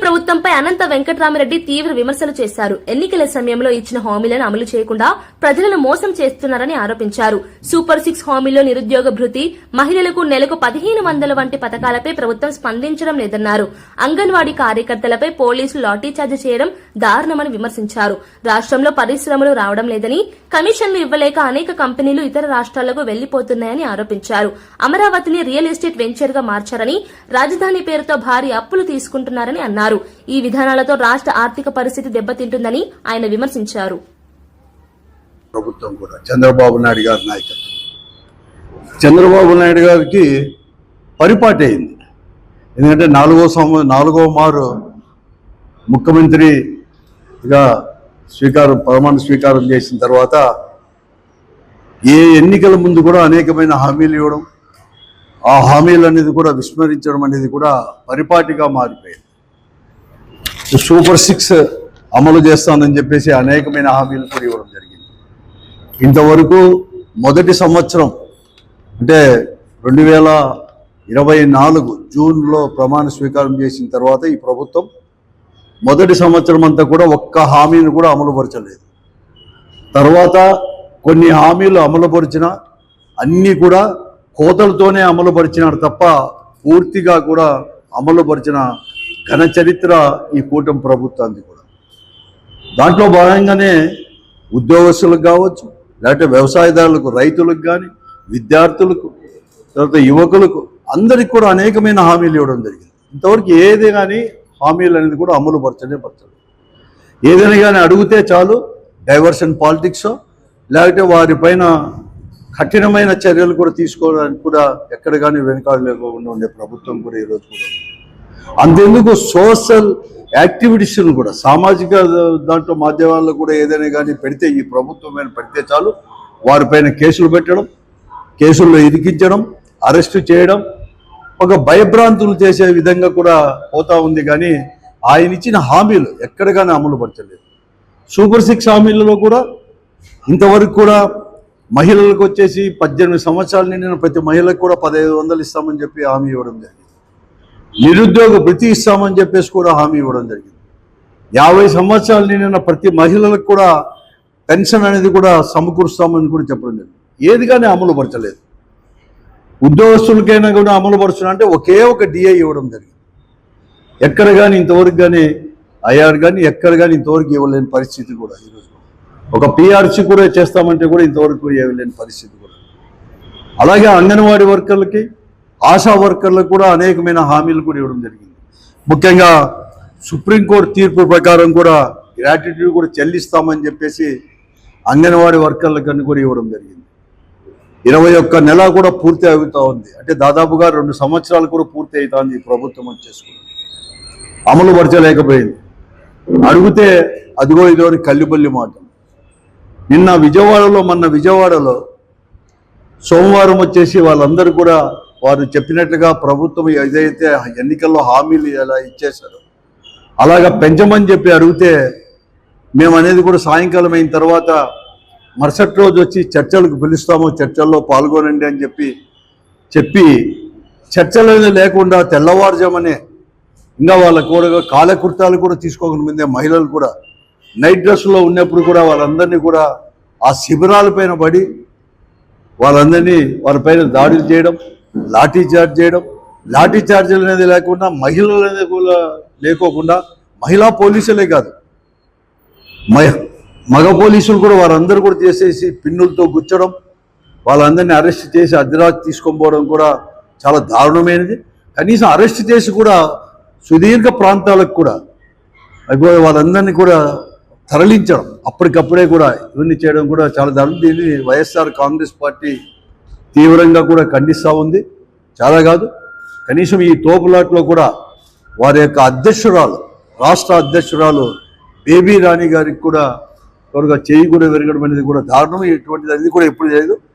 ప్రభుత్వంపై అనంత వెంకట్రామిరెడ్డి తీవ్ర విమర్శలు చేశారు. ఎన్నికల సమయంలో ఇచ్చిన హామీలను అమలు చేయకుండా ప్రజలను మోసం చేస్తున్నారని ఆరోపించారు. సూపర్ 6 హామీల్లో నిరుద్యోగ భృతి, మహిళలకు నెలకు 1500 వంటి పథకాలపై ప్రభుత్వం స్పందించడం లేదన్నారు. అంగన్వాడీ కార్యకర్తలపై పోలీసులు లాఠీచార్జ్ చేయడం దారుణమని విమర్శించారు. రాష్ట్రంలో పరిశ్రమలు రావడం లేదని, కమిషన్లు ఇవ్వలేక అనేక కంపెనీలు ఇతర రాష్ట్రాలకు వెళ్లిపోతున్నాయని ఆరోపించారు. అమరావతిని రియల్ ఎస్టేట్ వెంచర్ గా మార్చారని, రాజధాని పేరుతో భారీ అప్పులు తీసుకుంటున్నారని అన్నారు. ఈ విధానాలతో రాష్ట్ర ఆర్థిక పరిస్థితి దెబ్బతింటుందని ఆయన విమర్శించారు. ప్రభుత్వం కూడా చంద్రబాబు నాయుడు గారి నాయకత్వం, చంద్రబాబు నాయుడు గారికి పరిపాటి అయింది. ఎందుకంటే నాలుగో మారు ముఖ్యమంత్రిగా ప్రమాణ స్వీకారం చేసిన తర్వాత ఏ ఎన్నికల ముందు కూడా అనేకమైన హామీలు ఇవ్వడం, ఆ హామీలు అనేది కూడా విస్మరించడం అనేది కూడా పరిపాటిగా మారిపోయింది. సూపర్ 6 అమలు చేస్తానని చెప్పేసి అనేకమైన హామీలు కూడా ఇవ్వడం జరిగింది. ఇంతవరకు మొదటి సంవత్సరం అంటే 2024 జూన్లో ప్రమాణ స్వీకారం చేసిన తర్వాత ఈ ప్రభుత్వం మొదటి సంవత్సరం అంతా కూడా ఒక్క హామీని కూడా అమలుపరచలేదు. తర్వాత కొన్ని హామీలు అమలుపరిచిన అన్నీ కూడా కోతలతోనే అమలుపరిచినాడు తప్ప పూర్తిగా కూడా అమలుపరిచిన ఘన చరిత్ర ఈ కూటమి ప్రభుత్వానికి కూడా. దాంట్లో భాగంగానే ఉద్యోగస్తులకు కావచ్చు, లేకపోతే వ్యవసాయదారులకు, రైతులకు కానీ, విద్యార్థులకు, తర్వాత యువకులకు అందరికి కూడా అనేకమైన హామీలు ఇవ్వడం జరిగింది. ఇంతవరకు ఏది కానీ హామీలు అనేది కూడా అమలు పరచలేదు. ఏదైనా కానీ అడిగితే చాలు డైవర్షన్ పాలిటిక్స్, లేకపోతే వారిపైన కఠినమైన చర్యలు కూడా తీసుకోవడానికి కూడా ఎక్కడ కానీ వెనుకాడు లేకుండా ఉండే ప్రభుత్వం కూడా ఈరోజు కూడా. అంతెందుకు సోషల్ యాక్టివిటీస్ను కూడా, సామాజిక దాంట్లో మాధ్యమాల్లో కూడా ఏదైనా కానీ పెడితే, ఈ ప్రభుత్వం మీద పెడితే చాలు వారిపైన కేసులు పెట్టడం, కేసుల్లో ఇరికించడం, అరెస్టు చేయడం, ఒక భయభ్రాంతులు చేసే విధంగా కూడా పోతా ఉంది. కానీ ఆయన ఇచ్చిన హామీలు ఎక్కడ కానీ అమలు పరచలేదు. సూపర్ 6 హామీలలో కూడా ఇంతవరకు కూడా మహిళలకు వచ్చేసి 18 సంవత్సరాలు నిండిన ప్రతి మహిళకు కూడా 1500 ఇస్తామని చెప్పి హామీ ఇవ్వడం జరిగింది. నిరుద్యోగ భృతి ఇస్తామని చెప్పేసి కూడా హామీ ఇవ్వడం జరిగింది. 50 సంవత్సరాలు నిండిన ప్రతి మహిళలకు కూడా పెన్షన్ అనేది కూడా సమకూరుస్తామని కూడా చెప్పడం జరిగింది. ఏది కానీ అమలు పరచలేదు. ఉద్యోగస్తులకైనా కూడా అమలు పరుస్తున్నా అంటే ఒకే ఒక డిఐ ఇవ్వడం జరిగింది. ఎక్కడ కానీ ఇంతవరకు కానీ ఐఆర్ కానీ ఎక్కడ కానీ ఇంతవరకు ఇవ్వలేని పరిస్థితి కూడా ఈరోజు. ఒక పిఆర్సీ కూడా చేస్తామంటే కూడా ఇంతవరకు ఇవ్వలేని పరిస్థితి కూడా. అలాగే అంగన్వాడీ వర్కర్లకి, ఆశా వర్కర్లకు కూడా అనేకమైన హామీలు కూడా ఇవ్వడం జరిగింది. ముఖ్యంగా సుప్రీంకోర్టు తీర్పు ప్రకారం కూడా గ్రాట్యుటీ కూడా చెల్లిస్తామని చెప్పేసి అంగన్వాడీ వర్కర్లకని కూడా ఇవ్వడం జరిగింది. 21 నెల కూడా పూర్తి అవుతా ఉంది. అంటే దాదాపుగా 2 సంవత్సరాలు కూడా పూర్తి అవుతుంది ఈ ప్రభుత్వం వచ్చేసుకుని. అమలు పరచలేకపోయింది. అడిగితే అదిగో ఇదో కల్లిబల్లి మాట. మొన్న విజయవాడలో సోమవారం వచ్చేసి వాళ్ళందరూ కూడా వారు చెప్పినట్లుగా ప్రభుత్వం ఏదైతే ఎన్నికల్లో హామీలు ఎలా ఇచ్చేశారో అలాగా పెంచమని చెప్పి అడిగితే, మేము అనేది కూడా సాయంకాలం అయిన తర్వాత మరుసటి రోజు వచ్చి చర్చలకు పిలుస్తాము, చర్చల్లో పాల్గొనండి అని చెప్పి చర్చలు లేకుండా తెల్లవారుజామనే ఇంకా వాళ్ళ కూడా కాలకృత్యాలు కూడా తీసుకోకుండా ముందే మహిళలు కూడా నైట్ డ్రెస్లో ఉన్నప్పుడు కూడా వాళ్ళందరినీ కూడా ఆ శిబిరాలపైన పడి వాళ్ళందరినీ వారిపైన దాడులు చేయడం, లాఠీ చార్జీలు అనేది లేకుండా, మహిళలు అనేది కూడా లేకోకుండా, మహిళా పోలీసులే కాదు మగ పోలీసులు కూడా వారందరూ కూడా చేసేసి పిన్నులతో గుచ్చడం, వాళ్ళందరినీ అరెస్ట్ చేసి అర్ధరాత్రి తీసుకొని పోవడం కూడా చాలా దారుణమైనది. కనీసం అరెస్ట్ చేసి కూడా సుదీర్ఘ ప్రాంతాలకు కూడా వాళ్ళందరినీ కూడా తరలించడం, అప్పటికప్పుడే కూడా ఇవన్నీ చేయడం కూడా చాలా దారుణం. దీన్ని వైఎస్ఆర్ కాంగ్రెస్ పార్టీ తీవ్రంగా కూడా ఖండిస్తూ ఉంది. చాలా కాదు, కనీసం ఈ తోపులాట్లో కూడా వారి యొక్క రాష్ట్ర అధ్యక్షురాలు బేబీ రాణి గారికి కూడా త్వరగా చేయి కూడా విరగడం అనేది కూడా దారుణం. ఇటువంటిది అది కూడా ఎప్పుడు చేయదు.